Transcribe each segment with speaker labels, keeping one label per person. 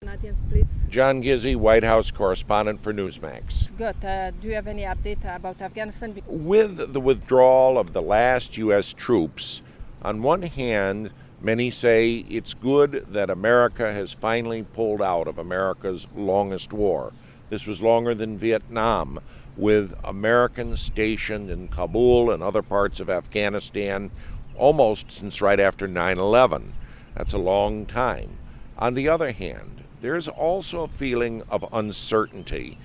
Speaker 1: Audience, please.
Speaker 2: John Gizzi, White House correspondent for Newsmax.
Speaker 1: Good. Do you have any update about Afghanistan?
Speaker 2: With the withdrawal of the last U.S. troops, on one hand, many say it's good that America has finally pulled out of America's longest war. This was longer than Vietnam, with Americans stationed in Kabul and other parts of Afghanistan almost since right after 9/11. That's a long time. On the other hand, there's also a feeling of uncertainty.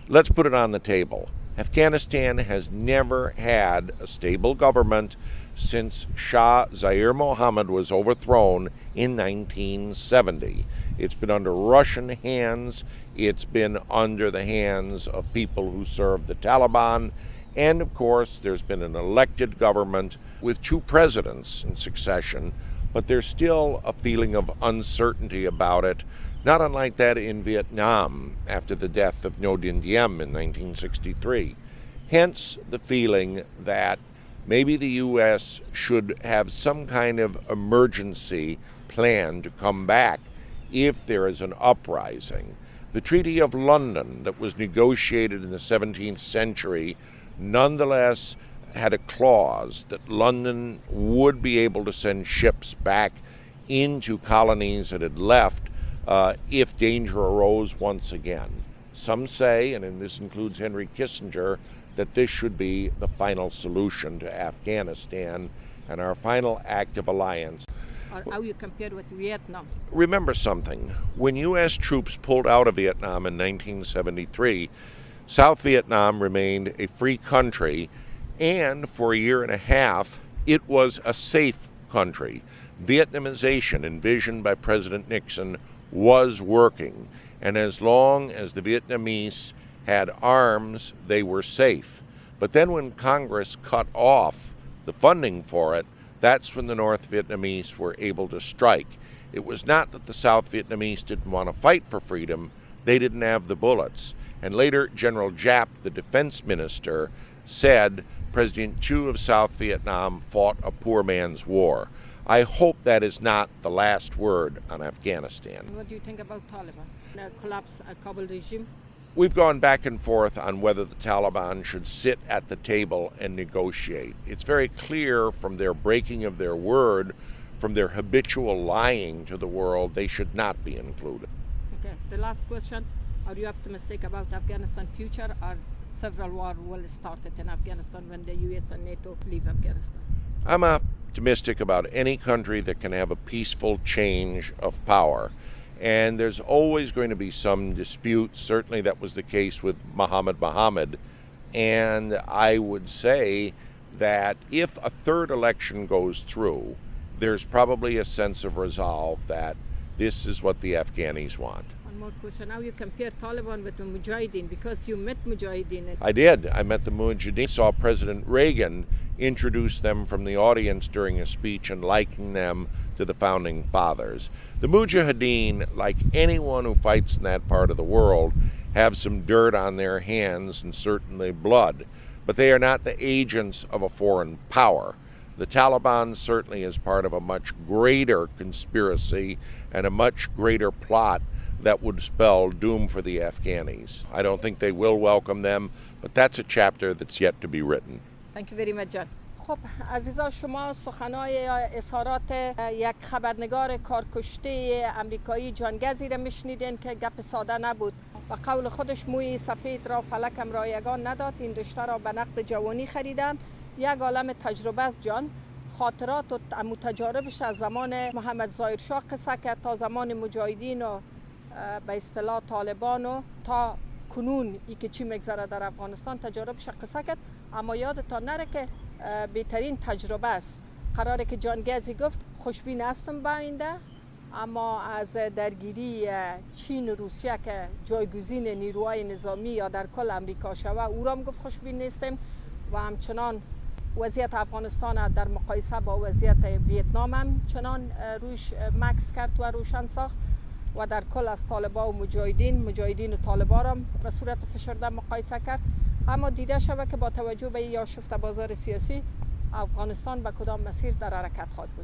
Speaker 2: Let's put it on the table. Afghanistan has never had a stable government since Shah Zahir Mohammed was overthrown in 1970. It's been under Russian hands, it's been under the hands of people who served the Taliban, and of course there's been an elected government with two presidents in succession, but there's still a feeling of uncertainty about it, not unlike that in Vietnam after the death of Ngo Dinh Diem in 1963. Hence the feeling that maybe the U.S. should have some kind of emergency plan to come back if there is an uprising. The Treaty of London that was negotiated in the 17th century nonetheless had a clause that London would be able to send ships back into colonies it had left if danger arose once again. Some say, and this includes Henry Kissinger, that this should be the final solution to Afghanistan and our final act of alliance.
Speaker 1: Or how you compare with Vietnam?
Speaker 2: Remember something. When U.S. troops pulled out of Vietnam in 1973, South Vietnam remained a free country, and for a year and a half, it was a safe country. Vietnamization envisioned by President Nixon was working, and as long as the Vietnamese had arms, they were safe. But then when Congress cut off the funding for it, that's when the North Vietnamese were able to strike. It was not that the South Vietnamese didn't want to fight for freedom, they didn't have the bullets. And later, General Giap, the defense minister, said President Thieu of South Vietnam fought a poor man's war. I hope that is not the last word on Afghanistan.
Speaker 1: What do you think about Taliban? Collapse a Kabul regime?
Speaker 2: We've gone back and forth on whether the Taliban should sit at the table and negotiate. It's very clear from their breaking of their word, from their habitual lying to the world, they should not be included.
Speaker 1: Okay, the last question. Are you optimistic about Afghanistan's future, or several wars will start in Afghanistan when the US and NATO leave Afghanistan?
Speaker 2: I'm optimistic about any country that can have a peaceful change of power. And there's always going to be some dispute. Certainly that was the case with Mohammed. And I would say that if a third election goes through, there's probably a sense of resolve that this is what the Afghanis want.
Speaker 1: One more question. How you compare Taliban with the Mujahideen? Because you met Mujahideen.
Speaker 2: I did. I met the Mujahideen. Saw President Reagan introduce them from the audience during a speech and liken them to the founding fathers. The Mujahideen, like anyone who fights in that part of the world, have some dirt on their hands and certainly blood, but they are not the agents of a foreign power. The Taliban certainly is part of a much greater conspiracy and a much greater plot that would spell doom for the Afghanis. I don't think they will welcome them, but that's a chapter that's yet to be written.
Speaker 1: Thank you very much, John. خب عزیزان، شما سخنهای یا اظهارات یک خبرنگار کارکشته امریکایی جانگزی را میشنیدین که گپ ساده نبود و قول خودش موی سفید را فلکم رایگان نداد. این رشته را به نقد جوانی خریدم. یک عالم تجربه است جان. خاطرات و تجاربش از زمان محمد ظاهر شاه قصه کرد تا زمان مجاهدین و به اصطلاح طالبان و تا کنون ای که چی میگذره در افغانستان تجاربش قصه کرد. اما یادتان نره که بهترین تجربه است. قراره که جانگزی گفت خوشبین هستم به آینده، اما از درگیری چین و روسیه که جایگزین نیروهای نظامی یا در کل امریکا شوه او را گفت خوشبین نیستم و همچنان وضعیت افغانستان در مقایسه با وضعیت ویتنام هم چنان روش مکس کرد و روشن ساخت و در کل از طالبا و مجاهدین و طالبا را به صورت فشرده مقایسه کرد. اما دیده شود که با توجه به یا شفت بازار سیاسی افغانستان به کدام مسیر در حرکت خواهد بود.